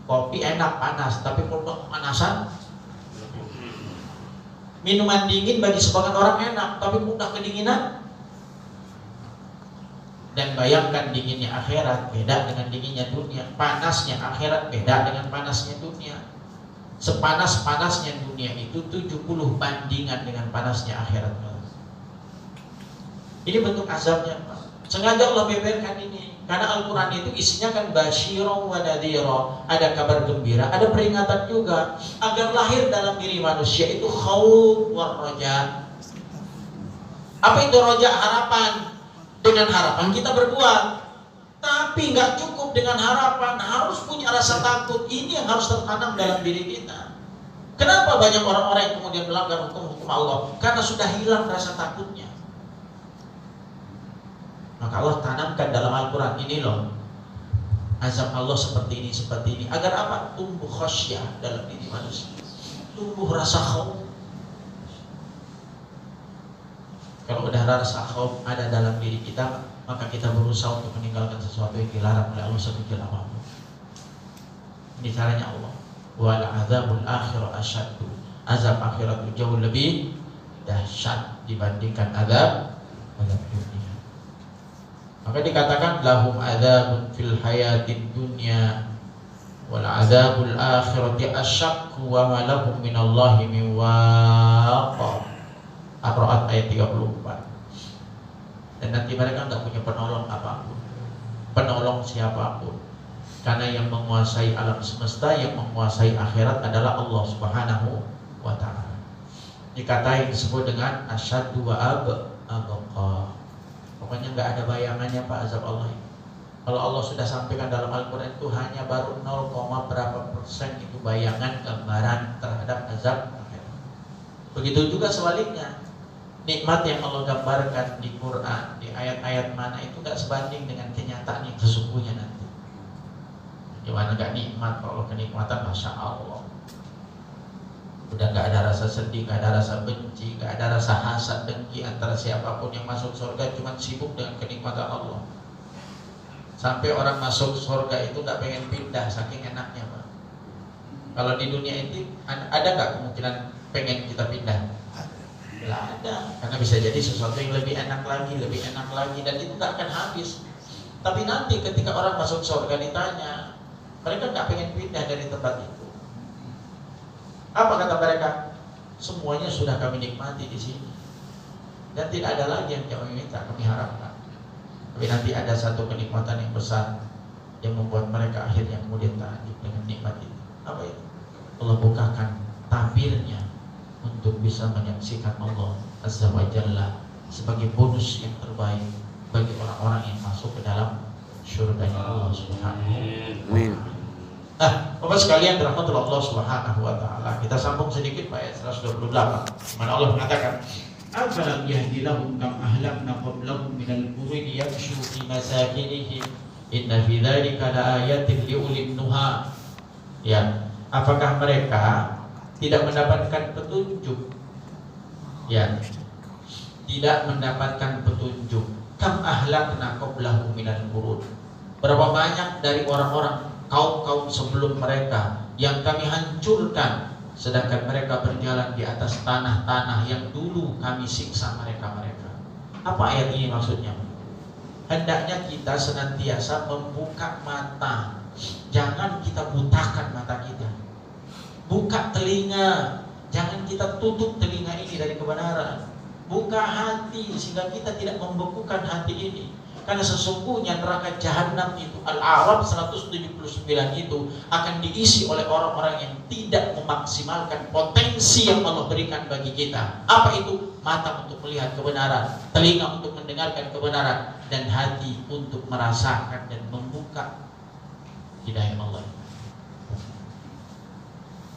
Kopi enak panas, tapi kalau pemanasan, minuman dingin bagi sebagian orang enak, tapi mudah kedinginan. Dan bayangkan dinginnya akhirat beda dengan dinginnya dunia, panasnya akhirat beda dengan panasnya dunia. Sepanas-panasnya dunia itu 70 bandingan dengan panasnya akhirat. Ini bentuk azabnya, Pak. Sengaja Allah beberkan ini, karena Al-Quran itu isinya kan basyirah wa nadhira, ada kabar gembira, ada peringatan juga, agar lahir dalam diri manusia itu khauf wa raja. Apa itu raja? Harapan. Dengan harapan kita berbuat. Tapi nggak cukup dengan harapan, harus punya rasa takut. Ini yang harus tertanam dalam diri kita. Kenapa banyak orang-orang yang kemudian melanggar hukum-hukum Allah? Karena sudah hilang rasa takutnya. Maka Allah tanamkan dalam Al-Quran ini loh, azab Allah seperti ini, seperti ini. Agar apa? Tumbuh khasyah dalam diri manusia, tumbuh rasa khauf. Kalau udah rasa khauf ada dalam diri kita, maka kita berusaha untuk meninggalkan sesuatu yang dilarang oleh Allah sekecil apapun. Ini caranya Allah. Wal azabul akhir asyaddu. Azab akhirat itu jauh lebih dahsyat dibandingkan azab dunia. Maka dikatakan lahum adzabun fil hayatid dunya wal adzabul akhirati asyaqu wa ma lahum minallahi min waq. Ar-Ra'd ayat 34. Dan nanti mereka enggak punya penolong apapun, penolong siapapun, karena yang menguasai alam semesta, yang menguasai akhirat adalah Allah Subhanahu wa ta'ala. Dikatain disebut dengan asyaddu wa abqa. Pokoknya nggak ada bayangannya Pak azab Allah ini. Kalau Allah sudah sampaikan dalam Al-Quran itu hanya baru 0, berapa persen itu bayangan, gambaran terhadap azab akhirat. Begitu juga sebaliknya, nikmat yang Allah gambarkan di Quran, di ayat-ayat mana itu nggak sebanding dengan kenyataan yang sesungguhnya nanti. Gimana nggak nikmat kalau kenikmatan, Masya Allah. Udah nggak ada rasa sedih, nggak ada rasa benci, nggak ada rasa hasad, dengki antara siapapun yang masuk surga, cuma sibuk dengan kenikmatan Allah. Sampai orang masuk surga itu nggak pengen pindah, saking enaknya Pak. Kalau di dunia ini ada nggak kemungkinan pengen kita pindah? Nggak ada, karena bisa jadi sesuatu yang lebih enak lagi, dan itu nggak akan habis. Tapi nanti ketika orang masuk surga ditanya, mereka nggak pengen pindah dari tempat itu. Apa kata mereka? Semuanya sudah kami nikmati di sini, dan tidak ada lagi yang kami minta, kami harapkan. Tapi nanti ada satu kenikmatan yang besar yang membuat mereka akhirnya kemudian takjub dengan nikmat itu. Apa itu? Allah bukakan tabirnya untuk bisa menyaksikan Allah Azza wa Jalla sebagai bonus yang terbaik bagi orang-orang yang masuk ke dalam syurganya Allah Subhanahu wa ta'ala. Bapak sekalian dirahmati Allah Subhanahu wa ta'ala, kita sambung sedikit ayat 128 mana Allah mengatakan, afalam yahdi lahum kam ahlakna qablahum minal quruni yamshu fi masakinihim inna fi dzalika laayatin liulil nuha. Ya, apakah mereka tidak mendapatkan petunjuk? Ya, tidak mendapatkan petunjuk. Kam ahlakna qablahum minal qurun. Berapa banyak dari orang-orang kaum-kaum sebelum mereka yang kami hancurkan, sedangkan mereka berjalan di atas tanah-tanah yang dulu kami siksa mereka. Apa ayat ini maksudnya? Hendaknya kita senantiasa membuka mata, jangan kita butakan mata kita. Buka telinga, jangan kita tutup telinga ini dari kebenaran. Buka hati sehingga kita tidak membekukan hati ini. Karena sesungguhnya neraka jahanam itu, Al-A'raf 179 itu akan diisi oleh orang-orang yang tidak memaksimalkan potensi yang Allah berikan bagi kita. Apa itu? Mata untuk melihat kebenaran, telinga untuk mendengarkan kebenaran, dan hati untuk merasakan dan membuka hidayah Allah.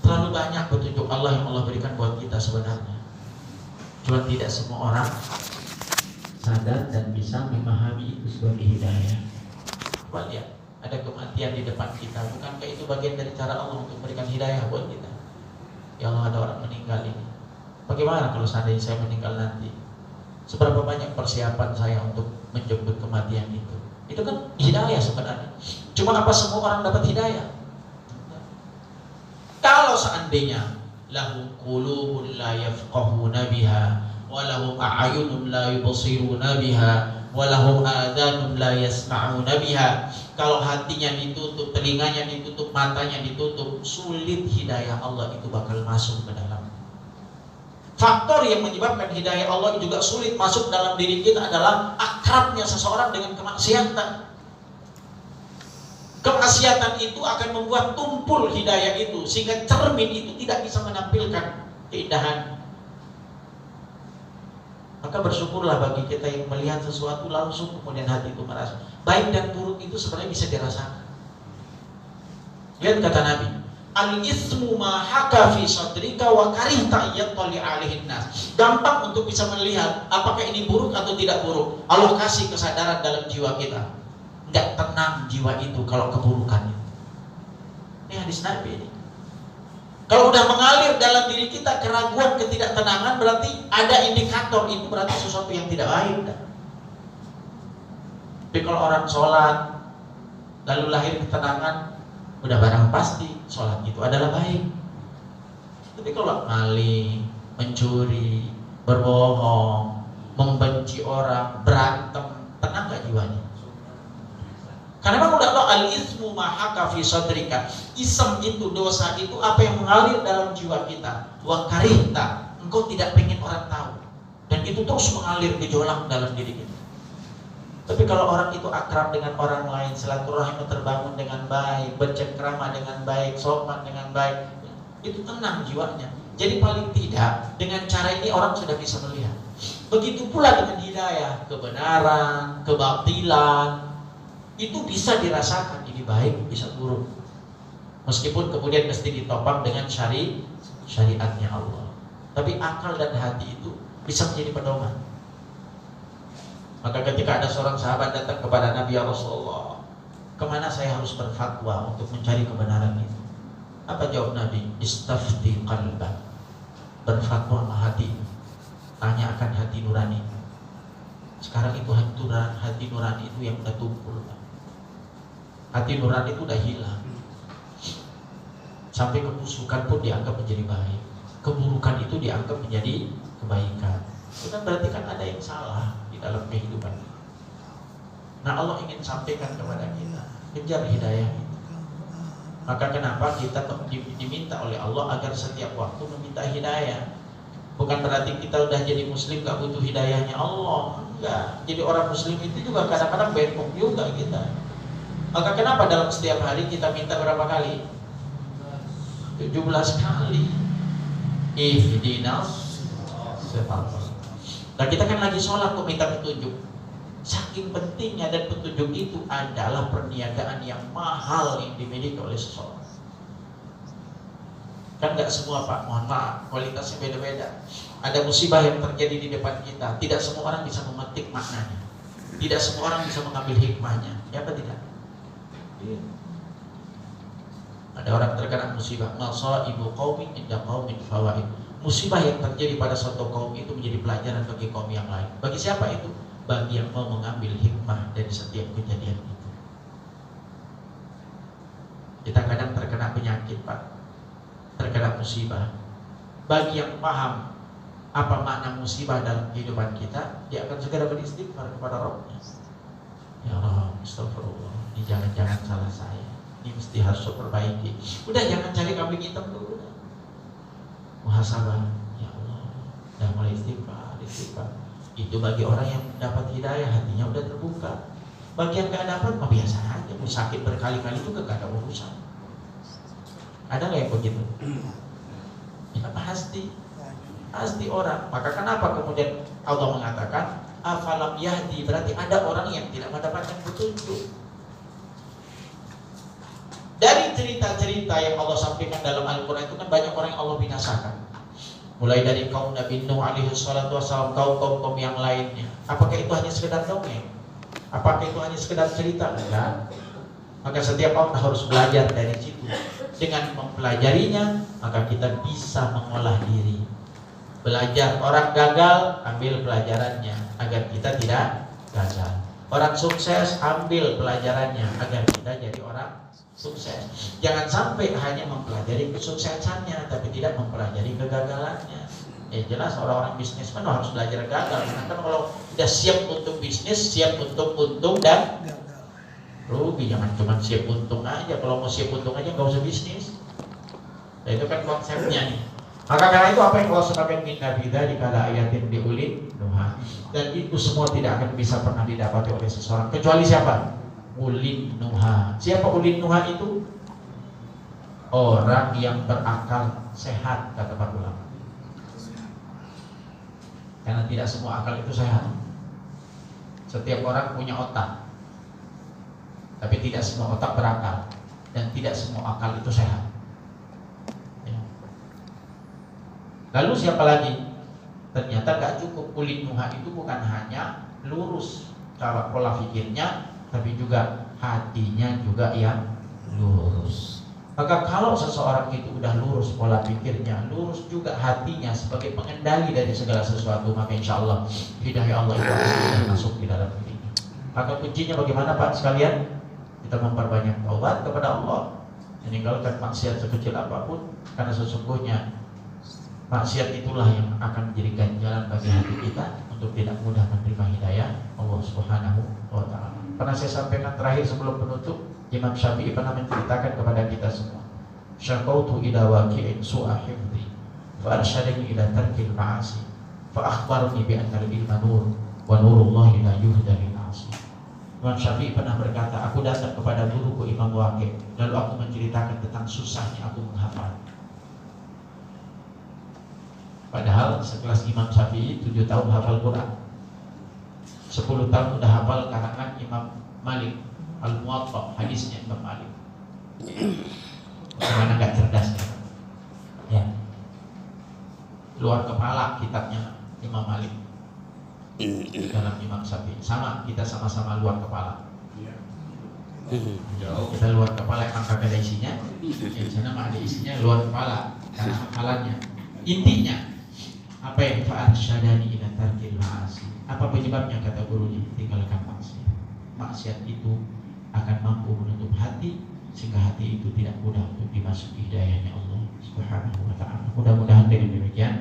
Terlalu banyak petunjuk Allah yang Allah berikan buat kita sebenarnya. Cuma tidak semua orang sadar dan bisa memahami itu sebagai hidayah. Coba lihat, ada kematian di depan kita. Bukankah itu bagian dari cara Allah untuk memberikan hidayah buat kita? Ya Allah, ada orang meninggal ini. Bagaimana kalau seandainya saya meninggal nanti? Seberapa banyak persiapan saya untuk menjemput kematian itu? Itu kan hidayah sebenarnya. Cuma apa semua orang dapat hidayah? Kalau seandainya lahum qulubun la yafqahuna biha wa lahum a'yunun la yubsiruna biha wa lahum adanun la yasma'una biha, kalau hatinya ditutup, telinganya ditutup, matanya ditutup, sulit hidayah Allah itu bakal masuk ke dalam. Faktor yang menyebabkan hidayah Allah juga sulit masuk dalam diri kita adalah akrabnya seseorang dengan kemaksiatan. Kemaksiatan itu akan membuat tumpul hidayah itu, sehingga cermin itu tidak bisa menampilkan keindahan. Maka bersyukurlah bagi kita yang melihat sesuatu langsung kemudian hati itu merasa. Baik dan buruk itu sebenarnya bisa dirasakan. Lihat kata Nabi, al-ithmu ma haka fi sadrika wa karihta yattali alaihin nas. Gampang untuk bisa melihat apakah ini buruk atau tidak buruk. Allah kasih kesadaran dalam jiwa kita. Enggak tenang jiwa itu kalau keburukan itu. Ini hadis Nabi ini. Kalau udah mengalir dalam diri kita keraguan, ketidaktenangan, berarti ada indikator, itu berarti sesuatu yang tidak baik. Tapi kalau orang sholat lalu lahir ketenangan, udah barang pasti sholat itu adalah baik. Tapi kalau maling, mencuri, berbohong, membenci orang, berantem, tenang gak jiwanya? Karena memang udah tahu al-ithmu ma haka fi sadrika. Ism itu, dosa itu apa yang mengalir dalam jiwa kita. Wa karihta, engkau tidak pengen orang tahu. Dan itu terus mengalir gejolak dalam diri kita. Tapi kalau orang itu akrab dengan orang lain, silaturahmi terbangun dengan baik, bercengkrama dengan baik, sopan dengan baik, itu tenang jiwanya. Jadi paling tidak dengan cara ini orang sudah bisa melihat. Begitu pula dengan hidayah, kebenaran, kebatilan, itu bisa dirasakan, ini baik, bisa buruk. Meskipun kemudian mesti ditopang dengan syariatnya Allah. Tapi akal dan hati itu bisa menjadi pedoman. Maka ketika ada seorang sahabat datang kepada Nabi, ya Rasulullah, kemana saya harus berfatwa untuk mencari kebenaran itu? Apa jawab Nabi? Istafti qalbak. Berfatwa sama hati. Tanya akan hati nurani. Sekarang itu hati nurani itu yang udah tumpul. Hati nurani itu udah hilang. Sampai kebusukan pun dianggap menjadi baik, keburukan itu dianggap menjadi kebaikan. Itu kan berarti kan ada yang salah di dalam kehidupan. Nah, Allah ingin sampaikan kepada kita, kejar hidayah itu. Maka kenapa kita diminta oleh Allah agar setiap waktu meminta hidayah? Bukan berarti kita udah jadi muslim gak butuh hidayahnya Allah. Enggak. Jadi orang muslim itu juga kadang-kadang bengkok juga kita. Maka kenapa dalam setiap hari kita minta berapa kali? 17 kali. Ihdinas siratal. Nah, kita kan lagi sholat kok minta petunjuk. Saking pentingnya, dan petunjuk itu adalah perniagaan yang mahal yang dimiliki oleh seseorang. Kan gak semua, Pak, mohon maaf, kualitasnya beda-beda. Ada musibah yang terjadi di depan kita, tidak semua orang bisa memetik maknanya, tidak semua orang bisa mengambil hikmahnya. Ya apa tidak? Ada orang terkena musibah, masaibu qaumin inda qaumin fawaid. Musibah yang terjadi pada suatu kaum itu menjadi pelajaran bagi kaum yang lain. Bagi siapa itu? Bagi yang mau mengambil hikmah dari setiap kejadian itu. Kita kadang terkena penyakit, Pak, terkena musibah. Bagi yang paham apa makna musibah dalam kehidupan kita, dia akan segera beristighfar kepada Rabbnya. Ya Allah, astagfirullah, ini jangan-jangan salah saya, ini mesti harus perbaiki. Udah, jangan cari kambing hitam dulu. Muhasabah, ya Allah, udah mulai istighfar. Itu bagi orang yang dapat hidayah, hatinya udah terbuka. Bagi yang gak dapat, mah biasa aja, mau sakit berkali-kali juga gak ada urusan. Ada gak yang begitu? Ya pasti orang. Maka kenapa kemudian Allah mengatakan afalam yahdi, berarti ada orang yang tidak mendapatkan petunjuk. Dari cerita-cerita yang Allah sampaikan dalam Al-Quran itu kan banyak orang yang Allah binasakan. Mulai dari kaum Nabi Nuh alaihi salatu wassalam, kaum-kaum yang lainnya. Apakah itu hanya sekedar dongeng? Apakah itu hanya sekedar cerita? Enggak. Maka setiap orang harus belajar dari situ. Dengan mempelajarinya, maka kita bisa mengolah diri. Belajar, orang gagal, ambil pelajarannya agar kita tidak gagal. Orang sukses, ambil pelajarannya agar kita jadi orang sukses. Jangan sampai hanya mempelajari kesuksesannya tapi tidak mempelajari kegagalannya. Jelas orang-orang bisnismen harus belajar gagal. Karena kan kalau sudah siap untuk bisnis, siap untuk untung dan rugi. Jangan cuma siap untung aja. Kalau mau siap untung aja nggak usah bisnis. Nah, itu kan konsepnya nih. Maka karena itu apa yang Allah sampaikan minna bida dikala ayatin diulin nuha. Dan itu semua tidak akan bisa pernah didapati oleh seseorang kecuali siapa? Ulin nuha. Siapa ulin nuha itu? Orang yang berakal sehat, kata para ulama. Karena tidak semua akal itu sehat. Setiap orang punya otak, tapi tidak semua otak berakal, dan tidak semua akal itu sehat. Ya. Lalu siapa lagi? Ternyata gak cukup. Ulin nuha itu bukan hanya lurus cara pola pikirnya, tapi juga hatinya juga yang lurus. Maka kalau seseorang itu udah lurus pola pikirnya, lurus juga hatinya sebagai pengendali dari segala sesuatu, maka insya Allah hidayah Allah itu akan masuk di dalam dirinya. Maka kuncinya bagaimana Pak sekalian? Kita memperbanyak taubat kepada Allah, meninggalkan maksiat sekecil apapun, karena sesungguhnya maksiat itulah yang akan menjadi ganjalan bagi hati kita untuk tidak mudah menerima hidayah Allah Subhanahu wa Ta'ala. Pernah saya sampaikan terakhir sebelum penutup, Imam Syafi'i pernah menceritakan kepada kita semua, syaqautu ila waqi'in su'a hifdhi fa arsyadani ila tarkil ma'asi fa akhbarani bi anna al-ilma nur wa nurullahi la yuhda lil 'asi. Imam Syafi'i pernah berkata, aku datang kepada guruku Imam Waqi', lalu aku menceritakan tentang susahnya aku menghafal. Padahal sekelas Imam Syafi'i 7 tahun hafal Quran, 10 tahun udah hafal karangan Imam Malik Al-Muwatta, hadisnya Imam Malik. Bagaimana gak cerdasnya? Ya. Luar kepala kitabnya Imam Malik dalam Imam Syafi'i. Sama, kita sama-sama luar kepala. Kita luar kepala emang kagak ada isinya. Yang sana mah ada isinya luar kepala karena hafalannya. Intinya apa yang fa'arsyadani ila tarkil ma'asi. Apa penyebabnya kata gurunya? Tinggalkan maksiat. Maksiat itu akan mampu menutup hati sehingga hati itu tidak mudah untuk dimasuki hidayahnya Allah Subhanahu wa Ta'ala. Mudah-mudahan dengan demikian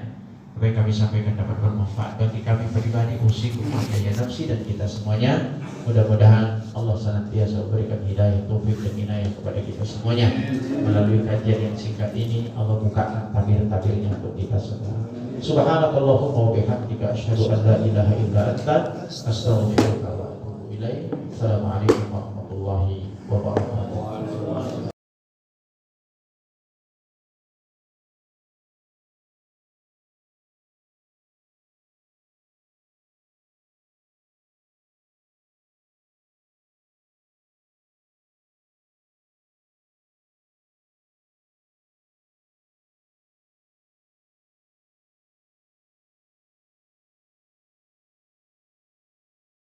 apa yang kami sampaikan dapat bermanfaat bagi kami pribadi, usikum wa ya nafsi dan kita semuanya. Mudah-mudahan Allah senantiasa memberikan hidayah, taufik dan inayah kepada kita semuanya. Melalui kajian yang singkat ini Allah bukakan tabir-tabirnya untuk kita semua. Subhanakallahumma wa bihamdika asyhadu an la ilaha illa anta astaghfiruka wa atubu ilaik. Assalamualaikum warahmatullahi wabarakatuh.